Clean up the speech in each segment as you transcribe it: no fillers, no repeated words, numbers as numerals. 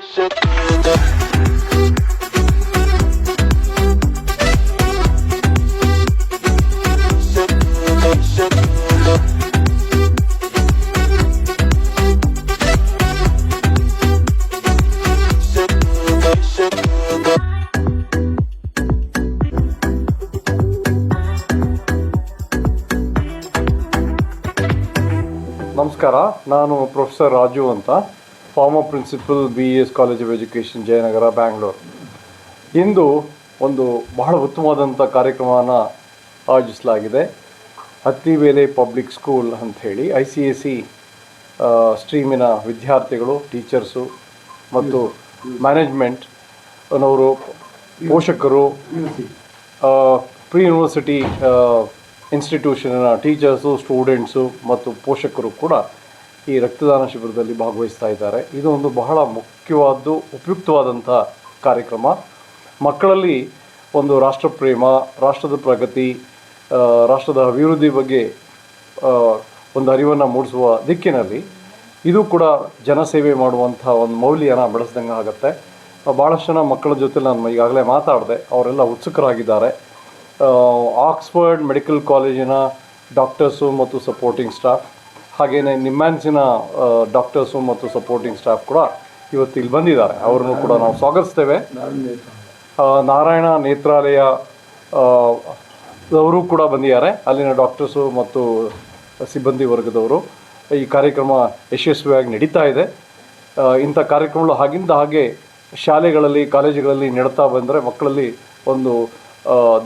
ನಮಸ್ಕಾರ, ನಾನು ಪ್ರೊಫೆಸರ್ ರಾಜು ಅಂತ, former principal BES college of education, Jayanagar, Bangalore. ಇಂದು ಒಂದು ಬಹಳ ಉತ್ತಮವಾದಂಥ ಕಾರ್ಯಕ್ರಮವನ್ನು ಆಯೋಜಿಸಲಾಗಿದೆ. ಹತ್ತಿಬೇಲೆ ಪಬ್ಲಿಕ್ ಸ್ಕೂಲ್ ಅಂಥೇಳಿ ICSE ಸ್ಟ್ರೀಮಿನ ವಿದ್ಯಾರ್ಥಿಗಳು, ಟೀಚರ್ಸು ಮತ್ತು ಮ್ಯಾನೇಜ್ಮೆಂಟ್ ಅನ್ನೋರು, ಪೋಷಕರು, ಪ್ರೀ ಯೂನಿವರ್ಸಿಟಿ ಇನ್ಸ್ಟಿಟ್ಯೂಷನ್ನ ಟೀಚರ್ಸು, ಸ್ಟೂಡೆಂಟ್ಸು ಮತ್ತು ಪೋಷಕರು ಕೂಡ ಈ ರಕ್ತದಾನ ಶಿಬಿರದಲ್ಲಿ ಭಾಗವಹಿಸ್ತಾ ಇದ್ದಾರೆ. ಇದು ಒಂದು ಬಹಳ ಮುಖ್ಯವಾದ್ದು, ಉಪಯುಕ್ತವಾದಂಥ ಕಾರ್ಯಕ್ರಮ. ಮಕ್ಕಳಲ್ಲಿ ಒಂದು ರಾಷ್ಟ್ರಪ್ರೇಮ, ರಾಷ್ಟ್ರದ ಪ್ರಗತಿ, ರಾಷ್ಟ್ರದ ಅಭಿವೃದ್ಧಿ ಬಗ್ಗೆ ಒಂದು ಅರಿವನ್ನು ಮೂಡಿಸುವ ದಿಕ್ಕಿನಲ್ಲಿ ಇದು ಕೂಡ ಜನಸೇವೆ ಮಾಡುವಂಥ ಒಂದು ಮೌಲ್ಯನ ಬೆಳೆಸ್ದಂಗೆ ಆಗುತ್ತೆ. ಭಾಳಷ್ಟು ಜನ ಮಕ್ಕಳ ಜೊತೆ ನಾನು ಈಗಾಗಲೇ ಮಾತಾಡಿದೆ, ಅವರೆಲ್ಲ ಉತ್ಸುಕರಾಗಿದ್ದಾರೆ. ಆಕ್ಸ್ಫರ್ಡ್ ಮೆಡಿಕಲ್ ಕಾಲೇಜಿನ ಡಾಕ್ಟರ್ಸು ಮತ್ತು ಸಪೋರ್ಟಿಂಗ್ ಸ್ಟಾಫ್, ಹಾಗೆಯೇ ನಿಮ್ಯಾನ್ಸಿನ ಡಾಕ್ಟರ್ಸು ಮತ್ತು ಸಪೋರ್ಟಿಂಗ್ ಸ್ಟಾಫ್ ಕೂಡ ಇವತ್ತು ಇಲ್ಲಿ ಬಂದಿದ್ದಾರೆ. ಅವರನ್ನು ಕೂಡ ನಾವು ಸ್ವಾಗತಿಸ್ತೇವೆ. ನಾರಾಯಣ ನೇತ್ರಾಲಯ ಅವರು ಕೂಡ ಬಂದಿದ್ದಾರೆ, ಅಲ್ಲಿನ ಡಾಕ್ಟರ್ಸು ಮತ್ತು ಸಿಬ್ಬಂದಿ ವರ್ಗದವರು. ಈ ಕಾರ್ಯಕ್ರಮ ಯಶಸ್ವಿಯಾಗಿ ನಡೀತಾ ಇದೆ. ಇಂಥ ಕಾರ್ಯಕ್ರಮಗಳು ಹಾಗಿಂದ ಹಾಗೆ ಶಾಲೆಗಳಲ್ಲಿ, ಕಾಲೇಜುಗಳಲ್ಲಿ ನಡೀತಾ ಬಂದರೆ ಮಕ್ಕಳಲ್ಲಿ ಒಂದು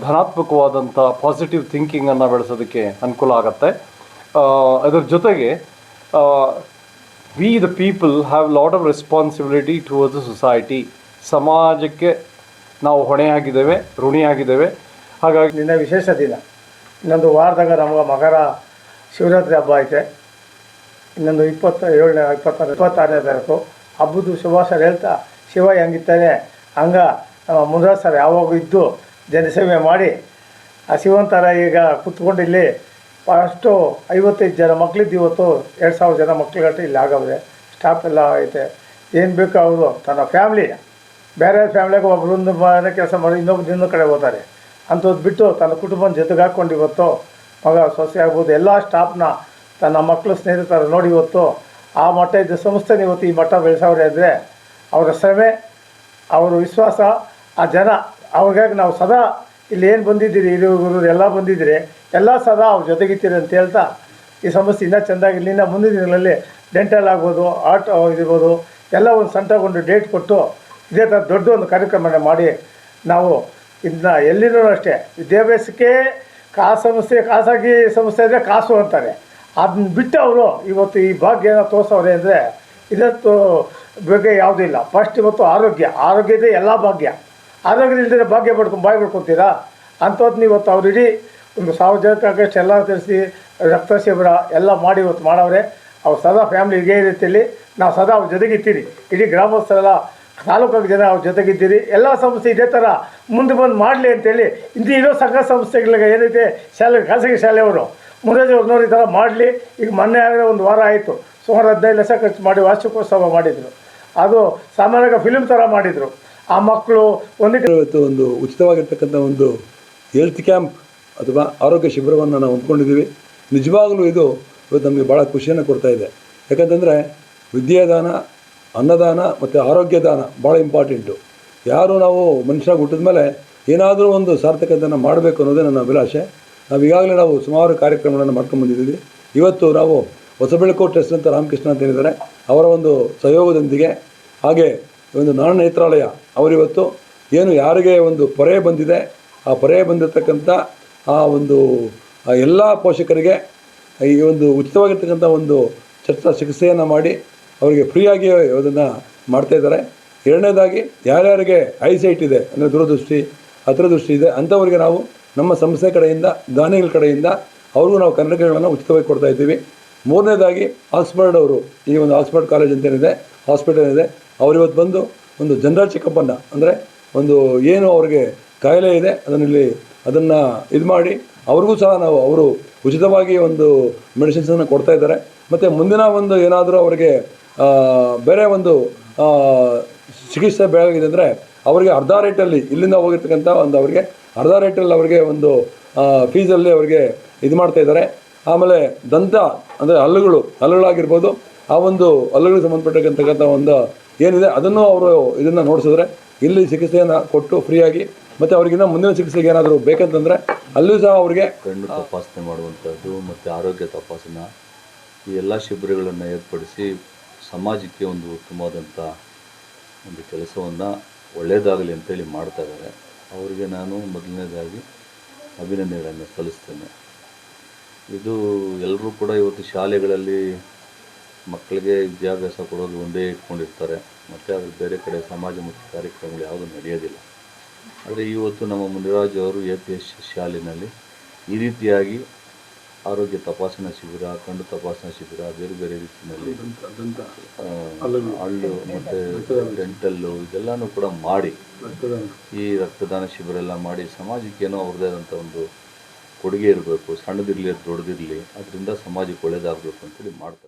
ಧನಾತ್ಮಕವಾದಂಥ ಪಾಸಿಟಿವ್ ಥಿಂಕಿಂಗನ್ನು ಬೆಳೆಸೋದಕ್ಕೆ ಅನುಕೂಲ ಆಗುತ್ತೆ. ಅದರ ಜೊತೆಗೆ we the people have lot of responsibility towards the society. ಸಮಾಜಕ್ಕೆ ನಾವು ಹೊಣೆಯಾಗಿದ್ದೇವೆ, ಋಣಿಯಾಗಿದ್ದೇವೆ. ಹಾಗಾಗಿ ನಿನ್ನ ವಿಶೇಷ ದಿನ. ಇನ್ನೊಂದು ವಾರದಾಗ ನಮಗೆ ಮಕರ ಶಿವರಾತ್ರಿ ಹಬ್ಬ ಐತೆ. ಇನ್ನೊಂದು 26ನೇ ತಾರೀಕು ಹಬ್ಬದ ಶುಭಾಶಯ ಹೇಳ್ತಾ, ಶಿವ ಹೆಂಗಿರ್ತಾನೆ ಹಂಗ ನಮ್ಮ ಮುಂದ್ರಾಜ್ ಸರ್ ಯಾವಾಗೂ ಇದ್ದು ಜನಸೇವೆ ಮಾಡಿ ಆ ಶಿವಂತರ ಈಗ ಕೂತ್ಕೊಂಡು ಇಲ್ಲಿ ಅಷ್ಟು 55 ಜನ ಮಕ್ಕಳಿದ್ದು ಇವತ್ತು 2000 ಜನ ಮಕ್ಕಳುಗಟ್ಟೆ ಇಲ್ಲಿ ಆಗವ್ರೆ. ಸ್ಟಾಫ್ ಎಲ್ಲ ಐತೆ. ಏನು ಬೇಕು ಅವರು ತನ್ನ ಫ್ಯಾಮ್ಲಿ, ಬೇರೆ ಫ್ಯಾಮ್ಲಿಯಾಗ ಒಬ್ಬರೊಂದು ಮನೆ ಕೆಲಸ ಮಾಡಿ ಇನ್ನೊಂದು ಕಡೆ ಹೋಗ್ತಾರೆ. ಅಂಥದ್ದು ಬಿಟ್ಟು ತನ್ನ ಕುಟುಂಬದ ಜೊತೆಗೆ ಹಾಕ್ಕೊಂಡು ಇವತ್ತು ಮಗ, ಸೊಸೆ ಆಗ್ಬೋದು ಎಲ್ಲ ಸ್ಟಾಫ್ನ ತನ್ನ ಮಕ್ಕಳು, ಸ್ನೇಹಿತರ ನೋಡಿ ಇವತ್ತು ಆ ಮಟ್ಟ ಇದ್ದ ಸಂಸ್ಥೆನ ಇವತ್ತು ಈ ಮಟ್ಟ ಬೆಳೆಸವ್ರೆ ಅಂದರೆ ಅವರ ಶ್ರಮೆ, ಅವರ ವಿಶ್ವಾಸ, ಆ ಜನ ಅವ್ರಿಗಾಗಿ ನಾವು ಸದಾ ಇಲ್ಲಿ ಏನು ಬಂದಿದ್ದೀರಿ, ಹಿರಿಯರು ಎಲ್ಲ ಬಂದಿದ್ದೀರಿ, ಎಲ್ಲ ಸದಾ ಅವ್ರ ಜೊತೆಗಿತ್ತೀರಿ ಅಂತ ಹೇಳ್ತಾ ಈ ಸಮಸ್ಯೆ ಇನ್ನೂ ಚೆಂದಾಗಿರಲಿ. ಇನ್ನು ಮುಂದಿನ ದಿನಗಳಲ್ಲಿ ಡೆಂಟಲ್ ಆಗ್ಬೋದು, ಆರ್ಟ್ ಇರ್ಬೋದು, ಎಲ್ಲ ಒಂದು ಸಣ್ಣಗೊಂಡು ಡೇಟ್ ಕೊಟ್ಟು ಇದೇ ಥರ ದೊಡ್ಡ ಒಂದು ಕಾರ್ಯಕ್ರಮನ ಮಾಡಿ ನಾವು ಇದನ್ನ ಎಲ್ಲಿನೂ ಅಷ್ಟೇ ವಿದ್ಯಾಭ್ಯಾಸಕ್ಕೆ ಖಾಸಗಿ ಸಂಸ್ಥೆ ಅಂದರೆ ಕಾಸು ಅಂತಾರೆ. ಅದನ್ನ ಬಿಟ್ಟು ಅವರು ಇವತ್ತು ಈ ಭಾಗ್ಯನ ತೋರಿಸವ್ರೆ ಅಂದರೆ ಇದತ್ತು ಬಗ್ಗೆ ಯಾವುದೂ ಇಲ್ಲ. ಫಸ್ಟ್ ಇವತ್ತು ಆರೋಗ್ಯದೇ ಎಲ್ಲ ಭಾಗ್ಯ. ಆರೋಗ್ಯದಿಲ್ಲದೆ ಭಾಗ್ಯ ಬಾಯಿ ಬಿಡ್ಕೊತೀರಾ ಅಂಥದ್ದು ಇವತ್ತು ಅವ್ರು ಇಡೀ ಒಂದು 1000 ಜನಕ್ಕಾಗಷ್ಟು ಎಲ್ಲ ತಿಳಿಸಿ ರಕ್ತ ಶಿಬಿರ ಎಲ್ಲ ಮಾಡಿ ಇವತ್ತು ಮಾಡವ್ರೆ. ಅವ್ರು ಸದಾ ಫ್ಯಾಮ್ಲಿ ಇದೇ ರೀತಿಯಲ್ಲಿ ನಾವು ಸದಾ ಅವ್ರ ಜೊತೆಗಿತ್ತೀರಿ. ಇಡೀ ಗ್ರಾಮಸ್ಥರೆಲ್ಲ ತಾಲೂಕಾಗ ಜನ ಅವ್ರ ಜೊತೆಗಿದ್ದೀರಿ. ಎಲ್ಲ ಸಂಸ್ಥೆ ಇದೇ ಥರ ಮುಂದೆ ಬಂದು ಮಾಡಲಿ ಅಂತೇಳಿ ಇಂದು ಇರೋ ಸಂಘ ಸಂಸ್ಥೆಗಳಿಗೆ ಏನೈತೆ ಶಾಲೆ, ಖಾಸಗಿ ಶಾಲೆಯವರು ಮುರಾಜವ್ರನ್ನವ್ರು ಈ ಥರ ಮಾಡಲಿ. ಈಗ ಮೊನ್ನೆ ಆಗಲೇ ಒಂದು ವಾರ ಆಯಿತು, ಸುಮಾರು 15 ಲಕ್ಷ ಖರ್ಚು ಮಾಡಿ ವಾರ್ಷಿಕೋತ್ಸವ ಮಾಡಿದರು. ಅದು ಸಾಮಾನ್ಯವಾಗಿ ಫಿಲ್ಮ್ ಥರ ಮಾಡಿದರು. ಆ ಮಕ್ಕಳು ಒಂದು ಉಚಿತವಾಗಿರ್ತಕ್ಕಂಥ ಒಂದು ಹೆಲ್ತ್ ಕ್ಯಾಂಪ್ ಅಥವಾ ಆರೋಗ್ಯ ಶಿಬಿರವನ್ನು ನಾವು ಅಂದ್ಕೊಂಡಿದ್ದೀವಿ. ನಿಜವಾಗಲೂ ಇದು ಇವತ್ತು ನಮಗೆ ಭಾಳ ಖುಷಿಯನ್ನು ಕೊಡ್ತಾ ಇದೆ. ಯಾಕಂತಂದರೆ ವಿದ್ಯಾದಾನ, ಅನ್ನದಾನ ಮತ್ತು ಆರೋಗ್ಯ ದಾನ ಭಾಳ ಇಂಪಾರ್ಟೆಂಟು. ಯಾರು ನಾವು ಮನುಷ್ಯರಾಗಿ ಹುಟ್ಟಿದ ಮೇಲೆ ಏನಾದರೂ ಒಂದು ಸಾರ್ಥಕತೆಯನ್ನು ಮಾಡಬೇಕು ಅನ್ನೋದೇ ನನ್ನ ಅಭಿಲಾಷೆ. ಈಗಾಗಲೇ ನಾವು ಸುಮಾರು ಕಾರ್ಯಕ್ರಮಗಳನ್ನು ಮಾಡ್ಕೊಂಡ್ಬಂದಿದ್ದೀವಿ. ಇವತ್ತು ನಾವು ಹೊಸಬೆಳಕು ಟ್ರಸ್ಟ್ ಅಂತ ರಾಮಕೃಷ್ಣ ಅಂತ ಹೇಳಿದ್ದಾರೆ, ಅವರ ಒಂದು ಸಹಯೋಗದೊಂದಿಗೆ, ಹಾಗೆ ಒಂದು ನಾರಾಯಣ ನೇತ್ರಾಲಯ ಅವರಿವತ್ತು ಏನು ಯಾರಿಗೆ ಒಂದು ಪೊರೆ ಬಂದಿದೆ, ಆ ಪೊರೆ ಬಂದಿರತಕ್ಕಂಥ ಆ ಒಂದು ಎಲ್ಲ ಪೋಷಕರಿಗೆ ಈ ಒಂದು ಉಚಿತವಾಗಿರ್ತಕ್ಕಂಥ ಒಂದು ಚಿಕಿತ್ಸೆಯನ್ನು ಮಾಡಿ ಅವರಿಗೆ ಫ್ರೀಯಾಗಿ ಅದನ್ನು ಮಾಡ್ತಾಯಿದ್ದಾರೆ. ಎರಡನೇದಾಗಿ ಯಾರ್ಯಾರಿಗೆ ಐಸೈಟ್ ಇದೆ ಅಂದರೆ ದೂರದೃಷ್ಟಿ, ಹತ್ತಿರದೃಷ್ಟಿ ಇದೆ ಅಂಥವ್ರಿಗೆ ನಾವು ನಮ್ಮ ಸಂಸ್ಥೆ ಕಡೆಯಿಂದ, ದಾನಿಗಳ ಕಡೆಯಿಂದ ಅವ್ರಿಗೂ ನಾವು ಕನ್ನಡಕಗಳನ್ನು ಉಚಿತವಾಗಿ ಕೊಡ್ತಾಯಿದ್ದೀವಿ. ಮೂರನೇದಾಗಿ ಆಕ್ಸ್ಫರ್ಡ್ ಅವರು, ಈ ಒಂದು ಆಕ್ಸ್ಫರ್ಡ್ ಕಾಲೇಜ್ ಅಂತೇನಿದೆ, ಹಾಸ್ಪಿಟಲ್ ಇದೆ, ಅವರಿವತ್ತು ಬಂದು ಒಂದು ಜನರಲ್ ಚೆಕಪ್ಪನ್ನು ಅಂದರೆ ಒಂದು ಏನು ಅವ್ರಿಗೆ ಕಾಯಿಲೆ ಇದೆ ಅದನ್ನು ಇದು ಮಾಡಿ ಅವ್ರಿಗೂ ಸಹ ಅವರು ಉಚಿತವಾಗಿ ಒಂದು ಮೆಡಿಸಿನ್ಸನ್ನು ಕೊಡ್ತಾಯಿದ್ದಾರೆ. ಮತ್ತು ಮುಂದಿನ ಒಂದು ಏನಾದರೂ ಅವರಿಗೆ ಬೇರೆ ಒಂದು ಚಿಕಿತ್ಸೆ ಬೆಳಗಿದೆ ಅಂದರೆ ಅವರಿಗೆ ಅರ್ಧ ರೇಟಲ್ಲಿ ಇಲ್ಲಿಂದ ಹೋಗಿರ್ತಕ್ಕಂಥ ಒಂದು ಅವರಿಗೆ ಅರ್ಧ ರೇಟಲ್ಲಿ ಅವರಿಗೆ ಒಂದು ಫೀಸಲ್ಲಿ ಅವರಿಗೆ ಇದು ಮಾಡ್ತಾಯಿದ್ದಾರೆ. ಆಮೇಲೆ ದಂತ ಅಂದರೆ ಹಲ್ಲುಗಳಾಗಿರ್ಬೋದು, ಆ ಒಂದು ಹಲ್ಲುಗಳಿಗೆ ಸಂಬಂಧಪಟ್ಟಿರ್ತಕ್ಕಂಥ ಒಂದು ಏನಿದೆ ಅದನ್ನು ಅವರು ಇದನ್ನು ನೋಡಿಸಿದ್ರೆ ಇಲ್ಲಿ ಚಿಕಿತ್ಸೆಯನ್ನು ಕೊಟ್ಟು ಫ್ರೀಯಾಗಿ, ಮತ್ತು ಅವ್ರಿಗಿನ್ನ ಮುಂದಿನ ಚಿಕಿತ್ಸೆಗೆ ಏನಾದರೂ ಬೇಕಂತಂದರೆ ಅಲ್ಲೂ ಸಹ ಅವರಿಗೆ ಕಣ್ಣು ತಪಾಸಣೆ ಮಾಡುವಂಥದ್ದು ಮತ್ತು ಆರೋಗ್ಯ ತಪಾಸಣೆ ಈ ಎಲ್ಲ ಶಿಬಿರಗಳನ್ನು ಏರ್ಪಡಿಸಿ ಸಮಾಜಕ್ಕೆ ಒಂದು ಉತ್ತಮವಾದಂಥ ಒಂದು ಕೆಲಸವನ್ನು ಒಳ್ಳೆಯದಾಗಲಿ ಅಂತೇಳಿ ಮಾಡ್ತಾ ಇದ್ದಾರೆ. ಅವರಿಗೆ ನಾನು ಮೊದಲನೇದಾಗಿ ಅಭಿನಂದನೆಗಳನ್ನು ಸಲ್ಲಿಸ್ತೇನೆ. ಇದು ಎಲ್ಲರೂ ಕೂಡ ಇವತ್ತು ಶಾಲೆಗಳಲ್ಲಿ ಮಕ್ಕಳಿಗೆ ವಿದ್ಯಾಭ್ಯಾಸ ಕೊಡೋದು ಒಂದೇ ಇಟ್ಕೊಂಡಿರ್ತಾರೆ, ಮತ್ತು ಅದ್ರ ಬೇರೆ ಕಡೆ ಸಮಾಜಮುಖಿ ಕಾರ್ಯಕ್ರಮಗಳು ಯಾವುದೂ ನಡೆಯೋದಿಲ್ಲ. ಆದರೆ ಇವತ್ತು ನಮ್ಮ ಮುನಿರಾಜ್ ಅವರು APS ಶಾಲೆಯಲ್ಲಿ ಈ ರೀತಿಯಾಗಿ ಆರೋಗ್ಯ ತಪಾಸಣಾ ಶಿಬಿರ, ಕಣ್ಣು ತಪಾಸಣಾ ಶಿಬಿರ, ಬೇರೆ ಬೇರೆ ರೀತಿಯಲ್ಲಿ ಹಳ್ಳು ಮತ್ತು ಡೆಂಟಲ್ಲು ಇದೆಲ್ಲನೂ ಕೂಡ ಮಾಡಿ ಈ ರಕ್ತದಾನ ಶಿಬಿರ ಎಲ್ಲ ಮಾಡಿ ಸಮಾಜಕ್ಕೇನೋ ಅವ್ರದ್ದೇ ಆದಂಥ ಒಂದು ಕೊಡುಗೆ ಇರಬೇಕು, ಸಣ್ಣದಿರಲಿ ದೊಡ್ಡದಿರಲಿ, ಅದರಿಂದ ಸಮಾಜಕ್ಕೆ ಒಳ್ಳೆಯದಾಗಬೇಕು ಅಂತೇಳಿ ಮಾಡ್ತಾರೆ.